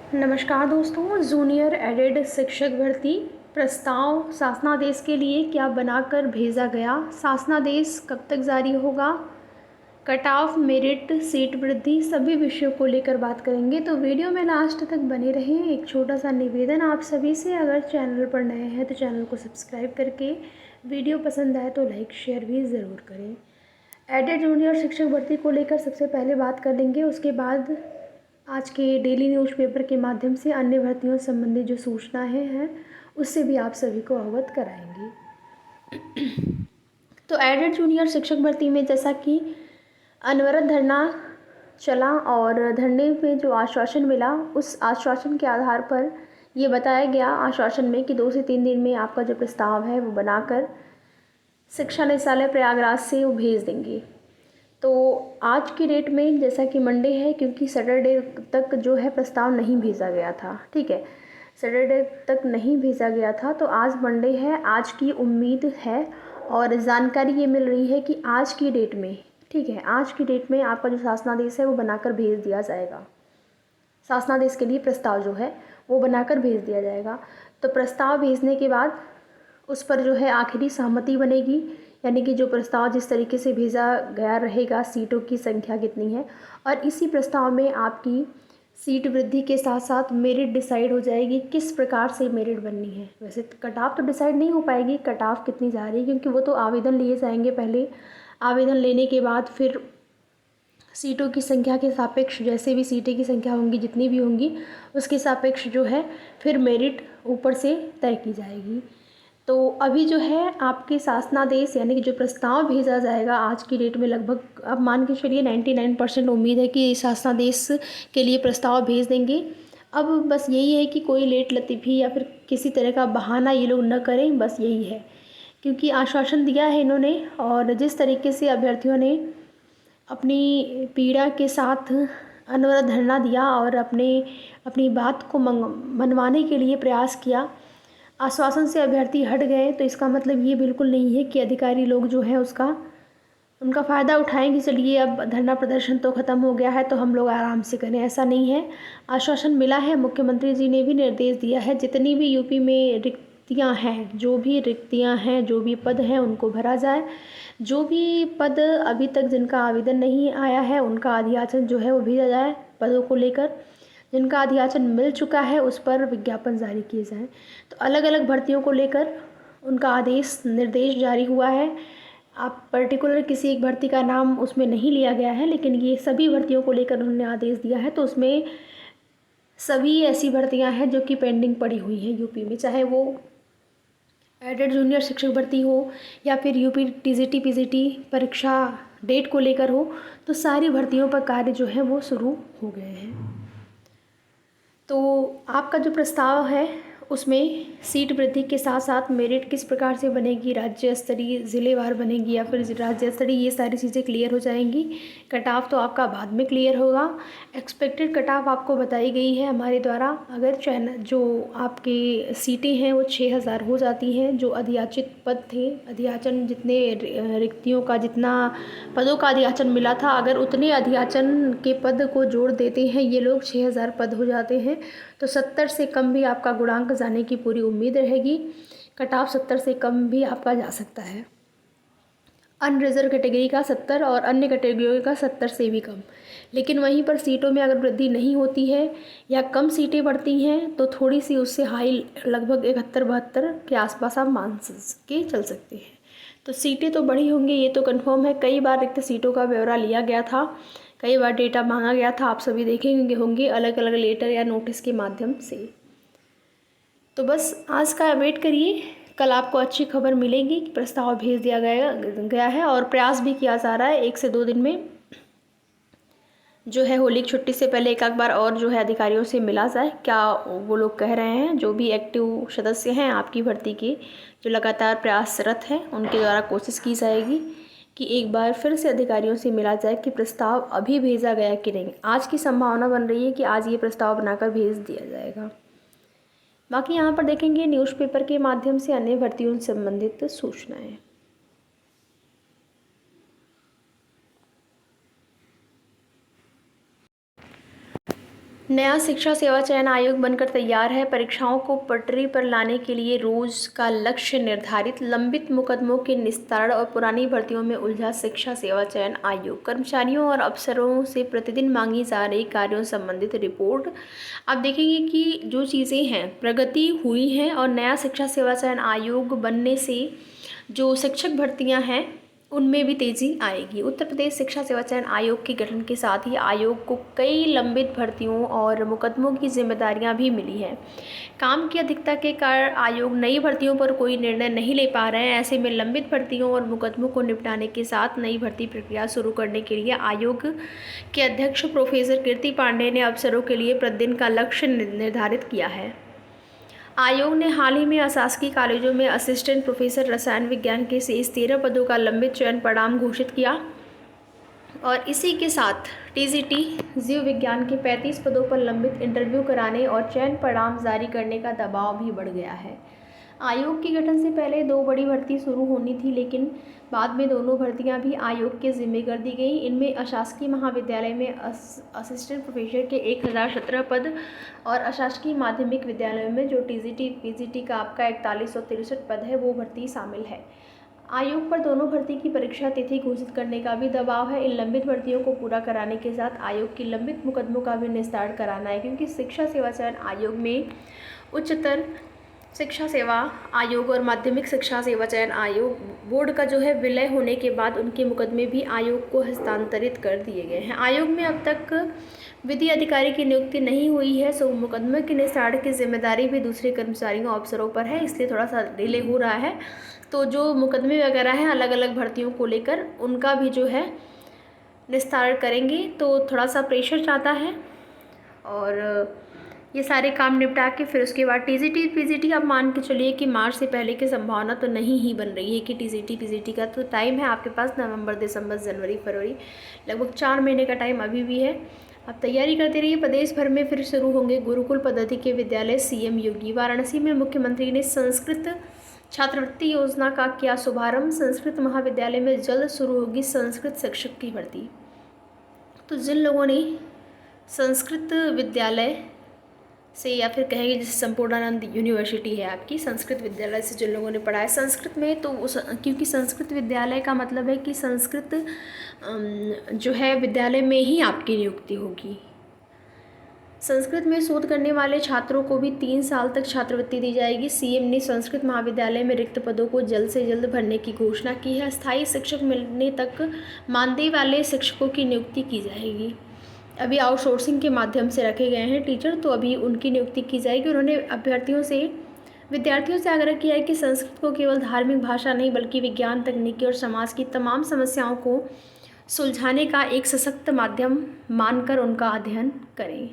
नमस्कार दोस्तों। Junior added शिक्षक भर्ती प्रस्ताव शासनादेश के लिए क्या बनाकर भेजा गया? शासनादेश कब तक जारी होगा? कट ऑफ, मेरिट, सीट वृद्धि, सभी विषयों को लेकर बात करेंगे, तो वीडियो में लास्ट तक बने रहें। एक छोटा सा निवेदन आप सभी से, अगर चैनल पर नए हैं तो चैनल को सब्सक्राइब करके, वीडियो पसंद आए तो लाइक शेयर भी ज़रूर करें। एडेड जूनियर शिक्षक भर्ती को लेकर सबसे पहले बात कर लेंगे, उसके बाद आज के डेली न्यूज़पेपर के माध्यम से अन्य भर्तियों से संबंधित जो सूचनाएं हैं उससे भी आप सभी को अवगत कराएंगे। तो एडेड जूनियर शिक्षक भर्ती में जैसा कि अनवरत धरना चला और धरने में जो आश्वासन मिला, उस आश्वासन के आधार पर ये बताया गया आश्वासन में कि 2 से 3 दिन में आपका जो प्रस्ताव है वो बनाकर शिक्षा निदेशालय प्रयागराज से वो भेज देंगे। तो आज की डेट में जैसा कि मंडे है, क्योंकि सैटरडे तक जो है प्रस्ताव नहीं भेजा गया था, ठीक है, सैटरडे तक नहीं भेजा गया था, तो आज मंडे है। आज की उम्मीद है और जानकारी ये मिल रही है कि आज की डेट में, ठीक है, आज की डेट में आपका जो शासनादेश है वो बनाकर भेज दिया जाएगा। शासनादेश के लिए प्रस्ताव जो है वो बनाकर भेज दिया जाएगा। तो प्रस्ताव भेजने के बाद उस पर जो है आखिरी सहमति बनेगी, यानी कि जो प्रस्ताव जिस तरीके से भेजा गया रहेगा, सीटों की संख्या कितनी है, और इसी प्रस्ताव में आपकी सीट वृद्धि के साथ साथ मेरिट डिसाइड हो जाएगी, किस प्रकार से मेरिट बननी है। वैसे कट ऑफ तो डिसाइड नहीं हो पाएगी, कट ऑफ कितनी जा रही है, क्योंकि वो तो आवेदन लिए जाएंगे पहले। आवेदन लेने के बाद फिर सीटों की संख्या के सापेक्ष, जैसे भी सीटें की संख्या होंगी, जितनी भी होंगी, उसके सापेक्ष जो है फिर मेरिट ऊपर से तय की जाएगी। तो अभी जो है आपके शासनादेश, यानी कि जो प्रस्ताव भेजा जाएगा आज की डेट में, लगभग अब मान के चलिए 99% उम्मीद है कि शासनादेश के लिए प्रस्ताव भेज देंगे। अब बस यही है कि कोई लेट लतीफ़ी या फिर किसी तरह का बहाना ये लोग न करें, बस यही है, क्योंकि आश्वासन दिया है इन्होंने। और जिस तरीके से अभ्यर्थियों ने अपनी पीड़ा के साथ अनवरत धरना दिया और अपनी बात को मनवाने के लिए प्रयास किया, आश्वासन से अभ्यर्थी हट गए, तो इसका मतलब ये बिल्कुल नहीं है कि अधिकारी लोग जो है उनका फ़ायदा उठाएंगे। चलिए अब धरना प्रदर्शन तो ख़त्म हो गया है तो हम लोग आराम से करें, ऐसा नहीं है। आश्वासन मिला है, मुख्यमंत्री जी ने भी निर्देश दिया है, जितनी भी यूपी में रिक्तियां हैं, जो भी रिक्तियां हैं, जो भी पद हैं, उनको भरा जाए। जो भी पद अभी तक जिनका आवेदन नहीं आया है उनका अधियाचन जो है वो भेजा जाए। पदों को लेकर जिनका अधियाचन मिल चुका है उस पर विज्ञापन जारी किए जाएं। तो अलग अलग भर्तियों को लेकर उनका आदेश निर्देश जारी हुआ है। आप पर्टिकुलर किसी एक भर्ती का नाम उसमें नहीं लिया गया है, लेकिन ये सभी भर्तियों को लेकर उन्होंने आदेश दिया है। तो उसमें सभी ऐसी भर्तियां हैं जो कि पेंडिंग पड़ी हुई हैं यूपी में, चाहे वो एडेड जूनियर शिक्षक भर्ती हो या फिर यूपी टीजीटी पीजीटी परीक्षा डेट को लेकर हो, तो सारी भर्तियों पर कार्य जो है वो शुरू हो गए हैं। तो आपका जो प्रस्ताव है उसमें सीट वृद्धि के साथ साथ मेरिट किस प्रकार से बनेगी, राज्य स्तरीय, ज़िलेवार बनेगी या फिर राज्य स्तरीय, ये सारी चीज़ें क्लियर हो जाएंगी। कट ऑफ तो आपका बाद में क्लियर होगा। एक्सपेक्टेड कट ऑफ आपको बताई गई है हमारे द्वारा। अगर चैनल जो आपके सीटें हैं वो 6000 हो जाती हैं, जो अधियाचित पद थे, अधियाचन जितने रिक्तियों का, जितना पदों का अधियाचन मिला था, अगर उतने अधियाचन के पद को जोड़ देते हैं ये लोग, 6000 पद हो जाते हैं, तो 70 से कम भी आपका गुणांक जाने की पूरी उम्मीद रहेगी। कट ऑफ 70 से कम भी आपका जा सकता है। अनरिजर्व कैटेगरी का 70 और अन्य कैटेगरी का 70 से भी कम। लेकिन वहीं पर सीटों में अगर वृद्धि नहीं होती है या कम सीटें बढ़ती हैं तो थोड़ी सी उससे हाई, लगभग 71-72 के आसपास आप मान के चल सकते हैं। तो सीटें तो बढ़ी होंगी, ये तो कंफर्म है। कई बार रिक्त सीटों का ब्यौरा लिया गया था, कई बार डेटा मांगा गया था, आप सभी देखेंगे होंगे अलग अलग लेटर या नोटिस के माध्यम से। तो बस आज का वेट करिए, कल आपको अच्छी खबर मिलेगी कि प्रस्ताव भेज दिया गया है और प्रयास भी किया जा रहा है 1 से 2 दिन में जो है होली की छुट्टी से पहले एक आध बार और जो है अधिकारियों से मिला जाए। क्या वो लोग कह रहे हैं, जो भी एक्टिव सदस्य हैं आपकी भर्ती के, जो लगातार प्रयासरत हैं, उनके द्वारा कोशिश की जाएगी कि एक बार फिर से अधिकारियों से मिला जाए कि प्रस्ताव अभी भेजा गया कि नहीं। आज की संभावना बन रही है कि आज ये प्रस्ताव बनाकर भेज दिया जाएगा। बाकी यहाँ पर देखेंगे न्यूज़पेपर के माध्यम से अन्य भर्तियों से संबंधित सूचनाएं। नया शिक्षा सेवा चयन आयोग बनकर तैयार है। परीक्षाओं को पटरी पर लाने के लिए रोज का लक्ष्य निर्धारित। लंबित मुकदमों के निस्तारण और पुरानी भर्तियों में उलझा शिक्षा सेवा चयन आयोग। कर्मचारियों और अफसरों से प्रतिदिन मांगी जा रही कार्यों संबंधित रिपोर्ट। आप देखेंगे कि जो चीज़ें हैं प्रगति हुई हैं और नया शिक्षा सेवा चयन आयोग बनने से जो शिक्षक भर्तियां हैं उनमें भी तेज़ी आएगी। उत्तर प्रदेश शिक्षा सेवा चयन आयोग के गठन के साथ ही आयोग को कई लंबित भर्तियों और मुकदमों की जिम्मेदारियां भी मिली हैं। काम की अधिकता के कारण आयोग नई भर्तियों पर कोई निर्णय नहीं ले पा रहे हैं। ऐसे में लंबित भर्तियों और मुकदमों को निपटाने के साथ नई भर्ती प्रक्रिया शुरू करने के लिए आयोग के अध्यक्ष प्रोफेसर कीर्ति पांडेय ने अफसरों के लिए प्रतिदिन का लक्ष्य निर्धारित किया है। आयोग ने हाल ही में अशासकीय कॉलेजों में असिस्टेंट प्रोफेसर रसायन विज्ञान के शेष 13 पदों का लंबित चयन परिणाम घोषित किया और इसी के साथ टीजीटी जीव विज्ञान के 35 पदों पर लंबित इंटरव्यू कराने और चयन परिणाम जारी करने का दबाव भी बढ़ गया है। आयोग के गठन से पहले 2 बड़ी भर्ती शुरू होनी थी, लेकिन बाद में दोनों भर्तियां भी आयोग के जिम्मे कर दी गई। इनमें अशासकीय महाविद्यालय में असिस्टेंट प्रोफेसर के 1017 पद और अशासकीय माध्यमिक विद्यालयों में जो टीजीटी पीजीटी का आपका 4163 पद है वो भर्ती शामिल है। आयोग पर दोनों भर्ती की परीक्षा तिथि घोषित करने का भी दबाव है। इन लंबित भर्तियों को पूरा कराने के साथ आयोग की लंबित मुकदमों का भी निस्तारण कराना है, क्योंकि शिक्षा सेवा चयन आयोग में उच्चतर शिक्षा सेवा आयोग और माध्यमिक शिक्षा सेवा चयन आयोग बोर्ड का जो है विलय होने के बाद उनके मुकदमे भी आयोग को हस्तांतरित कर दिए गए हैं। आयोग में अब तक विधि अधिकारी की नियुक्ति नहीं हुई है, सो मुकदमे के निस्तारण की जिम्मेदारी भी दूसरे कर्मचारियों अफसरों पर है, इसलिए थोड़ा सा डिले हो रहा है। तो जो मुकदमे वगैरह हैं अलग अलग भर्तियों को लेकर उनका भी जो है निस्तारण करेंगे, तो थोड़ा सा प्रेशर चाहता है और ये सारे काम निपटा के फिर उसके बाद टीजीटी पीजीटी आप मान के चलिए कि मार्च से पहले की संभावना तो नहीं ही बन रही है कि टीजीटी पीजीटी का तो टाइम है आपके पास नवंबर दिसंबर जनवरी फरवरी, लगभग 4 महीने का टाइम अभी भी है। आप तैयारी करते रहिए। प्रदेश भर में फिर शुरू होंगे गुरुकुल पद्धति के विद्यालय। सीएम योगी। वाराणसी में मुख्यमंत्री ने संस्कृत छात्रवृत्ति योजना का किया शुभारंभ। संस्कृत महाविद्यालय में जल्द शुरू होगी संस्कृत शिक्षक की भर्ती। तो जिन लोगों ने संस्कृत विद्यालय से या फिर कहेंगे जैसे संपूर्णानंद यूनिवर्सिटी है आपकी, संस्कृत विद्यालय से जिन लोगों ने पढ़ा है संस्कृत में, तो उस क्योंकि संस्कृत विद्यालय का मतलब है कि संस्कृत जो है विद्यालय में ही आपकी नियुक्ति होगी। संस्कृत में शोध करने वाले छात्रों को भी 3 साल तक छात्रवृत्ति दी जाएगी। सीएम ने संस्कृत महाविद्यालय में रिक्त पदों को जल्द से जल्द भरने की घोषणा की है। स्थायी शिक्षक मिलने तक मानदेय वाले शिक्षकों की नियुक्ति की जाएगी। अभी आउटसोर्सिंग के माध्यम से रखे गए हैं टीचर, तो अभी उनकी नियुक्ति की जाएगी। उन्होंने विद्यार्थियों से आग्रह किया है कि संस्कृत को केवल धार्मिक भाषा नहीं बल्कि विज्ञान, तकनीकी और समाज की तमाम समस्याओं को सुलझाने का एक सशक्त माध्यम मानकर उनका अध्ययन करें।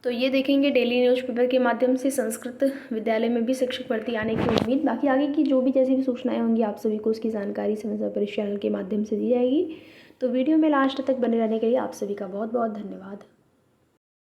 तो ये देखेंगे डेली न्यूज़पेपर के माध्यम से संस्कृत विद्यालय में भी शिक्षक भर्ती आने की उम्मीद। बाकी आगे की जो भी जैसी भी सूचनाएं होंगी आप सभी को उसकी जानकारी समय पर इस चैनल के माध्यम से दी जाएगी। तो वीडियो में लास्ट तक बने रहने के लिए आप सभी का बहुत बहुत धन्यवाद।